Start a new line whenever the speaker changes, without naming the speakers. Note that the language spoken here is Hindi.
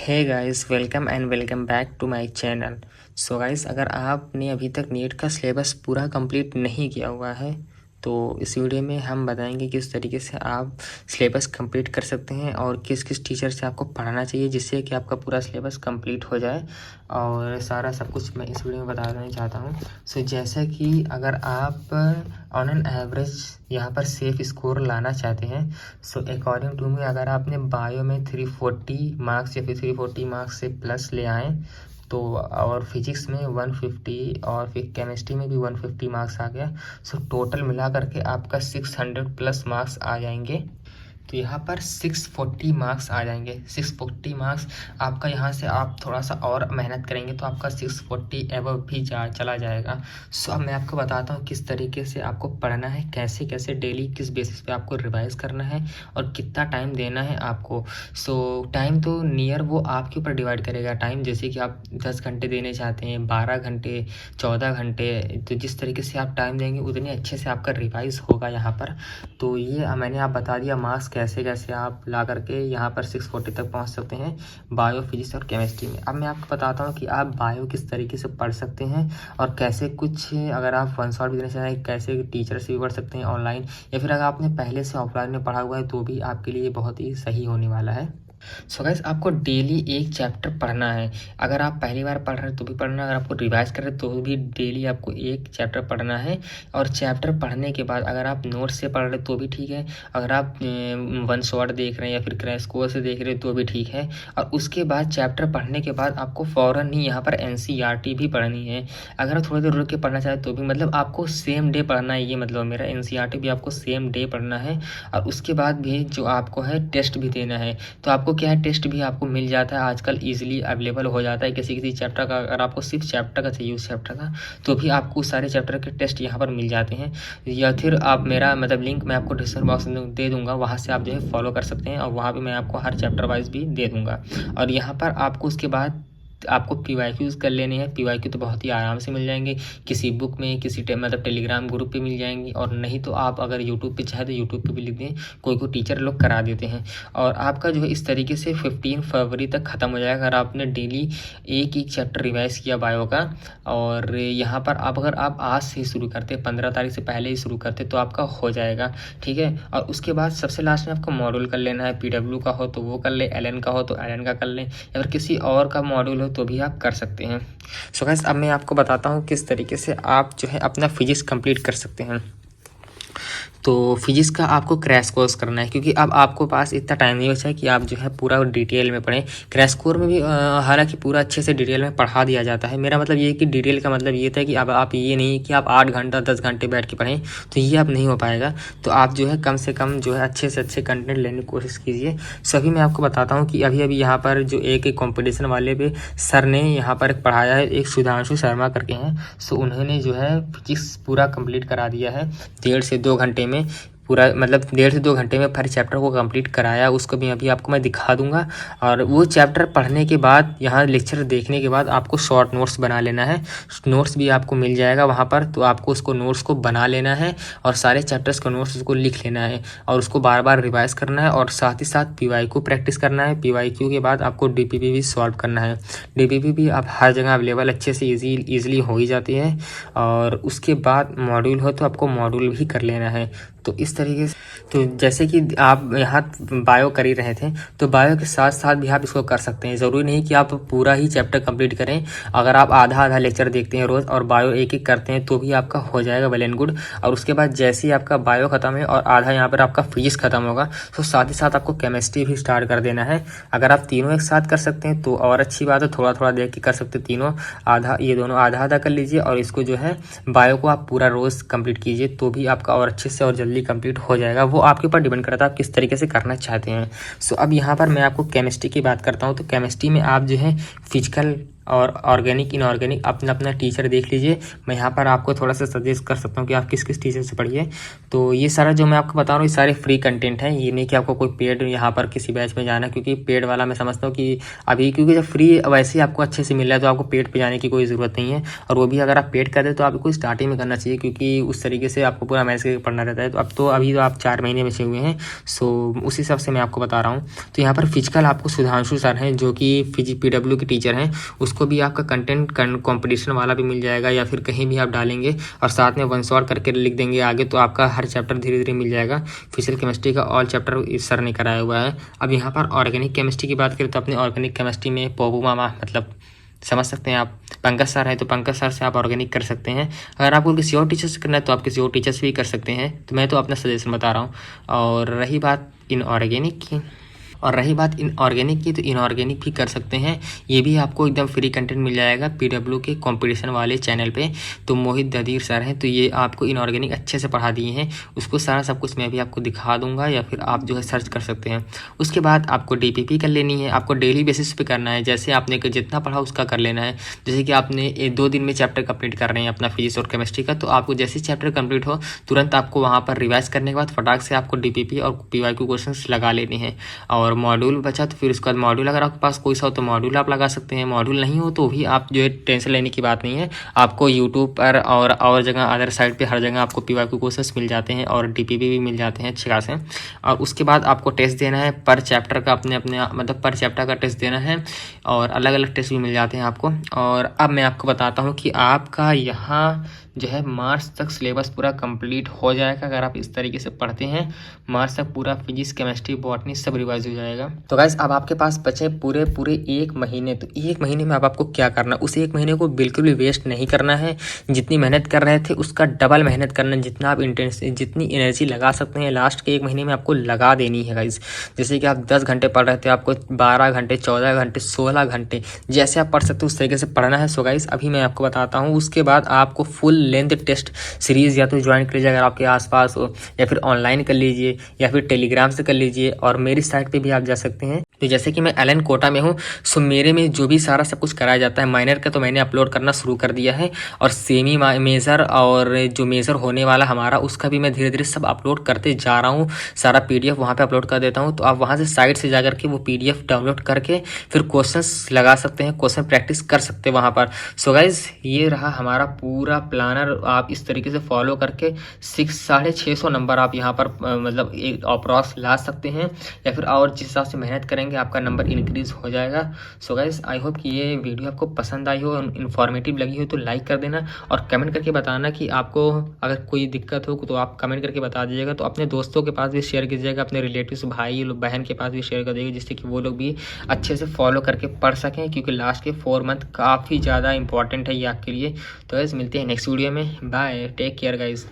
Hey guys, welcome and welcome back to my channel. So guys, अगर आपने अभी तक नीट का सिलेबस पूरा कंप्लीट नहीं किया हुआ है तो इस वीडियो में हम बताएंगे किस तरीके से आप सिलेबस कंप्लीट कर सकते हैं और किस किस टीचर से आपको पढ़ाना चाहिए जिससे कि आपका पूरा सिलेबस कंप्लीट हो जाए। और सारा सब कुछ मैं इस वीडियो में बताना चाहता हूँ। सो जैसा कि अगर आप ऑन एन एवरेज यहाँ पर सेफ स्कोर लाना चाहते हैं, सो अकॉर्डिंग टू मी अगर आपने बायो में 340 मार्क्स या फिर 340 मार्क्स से प्लस ले आए तो, और फिजिक्स में 150 और फिर केमिस्ट्री में भी 150 मार्क्स आ गया, सो टोटल मिला करके आपका 600 प्लस मार्क्स आ जाएंगे। तो यहाँ पर 640 मार्क्स आ जाएंगे। 640 मार्क्स आपका, यहाँ से आप थोड़ा सा और मेहनत करेंगे तो आपका 640 एबव भी चला जाएगा। सो अब मैं आपको बताता हूँ किस तरीके से आपको पढ़ना है, कैसे कैसे डेली किस बेसिस पे आपको रिवाइज करना है और कितना टाइम देना है आपको। सो टाइम तो नियर वो आपके ऊपर डिवाइड करेगा टाइम, जैसे कि आप 10 घंटे देने चाहते हैं, 12 घंटे, 14 घंटे, तो जिस तरीके से आप टाइम देंगे उतने अच्छे से आपका रिवाइज होगा यहाँ पर। तो ये मैंने आप बता दिया मार्क्स कैसे कैसे आप ला करके यहाँ पर 640 तक पहुँच सकते हैं बायो, फिजिक्स और केमिस्ट्री में। अब मैं आपको बताता हूँ कि आप बायो किस तरीके से पढ़ सकते हैं और कैसे कुछ, अगर आप वन शॉट भी देना चाहें कैसे टीचर से भी पढ़ सकते हैं ऑनलाइन, या फिर अगर आपने पहले से ऑफलाइन में पढ़ा हुआ है तो भी आपके लिए बहुत ही सही होने वाला है। सो गाइस, आपको डेली एक चैप्टर पढ़ना है। अगर आप पहली बार पढ़ रहे हैं तो भी पढ़ना, अगर आपको रिवाइज कर रहे हैं तो भी डेली आपको एक चैप्टर पढ़ना है। और चैप्टर पढ़ने के बाद अगर आप नोट्स से पढ़ रहे तो भी ठीक है, अगर आप वन शॉट देख रहे हैं या फिर क्रैश कोर्स से देख रहे हैं तो भी ठीक है। और उसके बाद चैप्टर पढ़ने के बाद आपको फ़ौरन ही यहाँ पर NCERT भी पढ़नी है। अगर आप थोड़ी देर रुक के पढ़ना चाहें तो भी, मतलब आपको सेम डे पढ़ना है, ये मतलब मेरा NCERT भी आपको सेम डे पढ़ना है। और उसके बाद भी जो आपको है टेस्ट भी देना है, तो आपको क्या है, टेस्ट भी आपको मिल जाता है आजकल, इजीली अवेलेबल हो जाता है। किसी किसी चैप्टर का अगर आपको सिर्फ चैप्टर का चाहिए उस चैप्टर का, तो भी आपको सारे चैप्टर के टेस्ट यहाँ पर मिल जाते हैं। या फिर आप मेरा मतलब लिंक मैं आपको डिस्क्रिप्शन बॉक्स में दे दूंगा, वहाँ से आप जो है फॉलो कर सकते हैं और वहाँ पर मैं आपको हर चैप्टर वाइज भी दे दूँगा। और यहाँ पर आपको उसके बाद आपको PYQs कर लेने हैं। PYQ तो बहुत ही आराम से मिल जाएंगे, किसी बुक में, किसी मतलब टेलीग्राम ग्रुप पे मिल जाएंगी, और नहीं तो आप अगर यूट्यूब पे चाहे तो यूट्यूब पे भी लिख दें, कोई कोई टीचर लोग करा देते हैं। और आपका जो है इस तरीके से 15 फरवरी तक ख़त्म हो जाएगा अगर आपने डेली एक एक चैप्टर रिवाइज किया बायो का। और यहाँ पर आप अगर आप आज से शुरू करते, 15 तारीख से पहले ही शुरू करते तो आपका हो जाएगा, ठीक है। और उसके बाद सबसे लास्ट में आपको मॉड्यूल कर लेना है। PW का हो तो वो कर ले, LN का हो तो LN का कर लें, या फिर किसी और का मॉड्यूल हो तो भी आप कर सकते हैं। सो गाइस, अब मैं आपको बताता हूँ किस तरीके से आप जो है अपना फिजिक्स कंप्लीट कर सकते हैं। तो फिजिक्स का आपको क्रैश कोर्स करना है, क्योंकि अब आपको पास इतना टाइम नहीं बचा है कि आप जो है पूरा डिटेल में पढ़ें। क्रैश कोर्स में भी हालांकि पूरा अच्छे से डिटेल में पढ़ा दिया जाता है। मेरा मतलब ये कि डिटेल का मतलब ये था कि अब आप ये नहीं कि आप 8 घंटा 10 घंटे बैठ के पढ़ें, तो ये अब नहीं हो पाएगा। तो आप जो है कम से कम जो है अच्छे से अच्छे कंटेंट लेने की कोशिश कीजिए। सभी मैं आपको बताता हूँ कि अभी अभी यहाँ पर जो एक कॉम्पिटिशन वाले पे सर ने यहाँ पर पढ़ाया है, एक सुधांशु शर्मा करके हैं। सो उन्होंने जो है फिजिक्स पूरा कंप्लीट करा दिया है 1.5 से 2 घंटे में, पूरा मतलब 1.5 से 2 घंटे में हर चैप्टर को कंप्लीट कराया। उसको भी अभी आपको मैं दिखा दूंगा। और वो चैप्टर पढ़ने के बाद, यहाँ लेक्चर देखने के बाद आपको शॉर्ट नोट्स बना लेना है। नोट्स भी आपको मिल जाएगा वहाँ पर, तो आपको उसको नोट्स को बना लेना है और सारे चैप्टर्स को नोट्स को लिख लेना है और उसको बार बार रिवाइज करना है। और साथ ही साथ PYQ प्रैक्टिस करना है। PYQ के बाद आपको DPP भी सॉल्व करना है। DPP भी आप हर जगह अवेलेबल अच्छे से ईजिली हो ही जाती है। और उसके बाद मॉड्यूल हो तो आपको मॉड्यूल भी कर लेना है। तो इस तरीके से, तो जैसे कि आप यहाँ बायो कर ही रहे थे, तो बायो के साथ साथ भी आप इसको कर सकते हैं। ज़रूरी नहीं कि आप पूरा ही चैप्टर कंप्लीट करें। अगर आप आधा आधा लेक्चर देखते हैं रोज़ और बायो एक एक करते हैं तो भी आपका हो जाएगा वेल एंड गुड। और उसके बाद जैसे ही आपका बायो ख़त्म है और आधा यहाँ पर आपका फिजिक्स ख़त्म होगा, तो साथ ही साथ आपको केमिस्ट्री भी स्टार्ट कर देना है। अगर आप तीनों एक साथ कर सकते हैं तो और अच्छी बात है, थोड़ा थोड़ा देख के कर सकते हैं तीनों। आधा, ये दोनों आधा आधा कर लीजिए और इसको जो है बायो को आप पूरा रोज़ कंप्लीट कीजिए, तो भी आपका और अच्छे से और जल्दी कंप्लीट हो जाएगा। वो आपके ऊपर डिपेंड करता है आप किस तरीके से करना चाहते हैं। सो अब यहाँ पर मैं आपको केमिस्ट्री की बात करता हूँ। तो केमिस्ट्री में आप जो है फिजिकल और ऑर्गेनिक इनऑर्गेनिक अपना अपना टीचर देख लीजिए। मैं यहाँ पर आपको थोड़ा सा सजेस्ट कर सकता हूँ कि आप किस किस टीचर से पढ़िए। तो ये सारा जो मैं आपको बता रहा हूँ ये सारे फ्री कंटेंट हैं, ये नहीं कि आपको कोई पेड यहाँ पर किसी बैच में जाना, क्योंकि पेड वाला मैं समझता हूँ कि अभी क्योंकि जब फ्री वैसे ही आपको अच्छे से मिल रहा है तो आपको पेड पे जाने की कोई ज़रूरत नहीं है। और वो भी अगर आप पेड कर दे तो आपको स्टार्टिंग में करना चाहिए, क्योंकि उस तरीके से आपको पूरा मैथ करके पढ़ना रहता है। तो अब तो अभी तो आप 4 महीने बचे हुए हैं, सो उस हिसाब से मैं आपको बता रहा हूँ। तो यहाँ पर फिजिकल आपको सुधांशु सर हैं जो कि PW के टीचर हैं, उसको भी आपका कंटेंट कॉम्पिटिशन वाला भी मिल जाएगा, या फिर कहीं भी आप डालेंगे और साथ में 1 शॉट करके लिख देंगे आगे, तो आपका हर चैप्टर धीरे धीरे मिल जाएगा। फिजिकल केमिस्ट्री का ऑल चैप्टर इस सर ने कराया हुआ है। अब यहाँ पर ऑर्गेनिक केमिस्ट्री की बात करें तो अपने ऑर्गेनिक केमिस्ट्री में पोपू मामा, मतलब समझ सकते हैं आप, पंकज सर है, तो पंकज सर से आप ऑर्गेनिक कर सकते हैं। अगर आपको किसी और टीचर से करना है तो आप किसी और टीचर से भी कर सकते हैं। तो मैं तो अपना सजेशन बता रहा हूँ। और रही बात इनऑर्गेनिक की, तो इनऑर्गेनिक भी कर सकते हैं। ये भी आपको एकदम फ्री कंटेंट मिल जाएगा PW के कंपटीशन वाले चैनल पे। तो मोहित ददीर सर हैं, तो ये आपको इनऑर्गेनिक अच्छे से पढ़ा दिए हैं। उसको सारा सब कुछ मैं भी आपको दिखा दूंगा, या फिर आप जो है सर्च कर सकते हैं। उसके बाद आपको DPP कर लेनी है, आपको डेली बेसिस पे करना है। जैसे आपने जितना पढ़ा उसका कर लेना है। जैसे कि आपने 2 दिन में चैप्टर कंप्लीट कर रहे हैं अपना फिजिक्स और केमिस्ट्री का, तो आपको जैसे चैप्टर कंप्लीट हो तुरंत आपको वहाँ पर रिवाइज करने के बाद फटाक से आपको DPP और PYQ क्वेश्चन लगा लेने हैं। और मॉड्यूल बचा तो फिर उसके बाद मॉड्यूल अगर आपके पास कोई सा हो तो मॉड्यूल आप लगा सकते हैं। मॉड्यूल नहीं हो तो भी आप जो है टेंशन लेने की बात नहीं है, आपको यूट्यूब पर और जगह अदर साइड पे हर जगह आपको PYQ क्वेश्चंस मिल जाते हैं और DPP भी मिल जाते हैं अच्छे खासे। और उसके बाद आपको टेस्ट देना है पर चैप्टर का, अपने मतलब पर चैप्टर का टेस्ट देना है, और अलग अलग टेस्ट भी मिल जाते हैं आपको। और अब मैं आपको बताता हूँ कि आपका यहाँ जो है मार्च तक सिलेबस पूरा कंप्लीट हो जाएगा। अगर आप इस तरीके से पढ़ते हैं मार्च तक पूरा फिजिक्स केमिस्ट्री बॉटनी सब रिवाइज हो जाएगा। तो गाइस अब आपके पास बचे पूरे 1 महीने। तो 1 महीने में अब आपको क्या करना है, उस 1 महीने को बिल्कुल भी वेस्ट नहीं करना है। जितनी मेहनत कर रहे थे उसका डबल मेहनत करना है। जितना आप जितनी एनर्जी लगा सकते हैं लास्ट के 1 महीने में आपको लगा देनी है गाइस। जैसे कि आप 10 घंटे पढ़ रहे थे, आपको 12 घंटे 14 घंटे 16 घंटे जैसे आप पढ़ सकते हो उस तरीके से पढ़ना है। सो गाइस अभी मैं आपको बताता हूँ। उसके बाद आपको फुल लेंथ टेस्ट सीरीज़ या तो ज्वाइन कर लीजिए अगर आपके आसपास हो, या फिर ऑनलाइन कर लीजिए, या फिर टेलीग्राम से कर लीजिए, और मेरी साइट पे भी आप जा सकते हैं। तो जैसे कि मैं एलन कोटा में हूँ, सो मेरे में जो भी सारा सब कुछ कराया जाता है माइनर का तो मैंने अपलोड करना शुरू कर दिया है, और सेमी मेजर और जो मेजर होने वाला हमारा उसका भी मैं धीरे धीरे सब अपलोड करते जा रहा हूँ। सारा PDF वहाँ पे अपलोड कर देता हूँ। तो आप वहाँ से साइट से जा करके वो PDF डाउनलोड करके फिर क्वेश्चंस लगा सकते हैं, क्वेश्चन प्रैक्टिस कर सकते हैं वहाँ पर। सो गाइज ये रहा हमारा पूरा प्लानर। आप इस तरीके से फॉलो करके 650 नंबर आप यहाँ पर मतलब एक अप्रॉक्स ला सकते हैं, या फिर और जिस हिसाब से मेहनत करेंगे आपका नंबर इंक्रीज हो जाएगा। सो गाइस आई होप कि ये वीडियो आपको पसंद आई हो, इन्फॉर्मेटिव लगी हो तो लाइक कर देना, और कमेंट करके बताना कि आपको अगर कोई दिक्कत हो तो आप कमेंट करके बता दीजिएगा। तो अपने दोस्तों के पास भी शेयर कीजिएगा, अपने रिलेटिव्स भाई बहन के पास भी शेयर कर दीजिएगा, जिससे कि वो लोग भी अच्छे से फॉलो करके पढ़ सकें, क्योंकि लास्ट के 4 मंथ काफ़ी ज़्यादा इंपॉर्टेंट है ये आपके लिए। तो गाइस मिलते हैं नेक्स्ट वीडियो में। Bye, take care guys.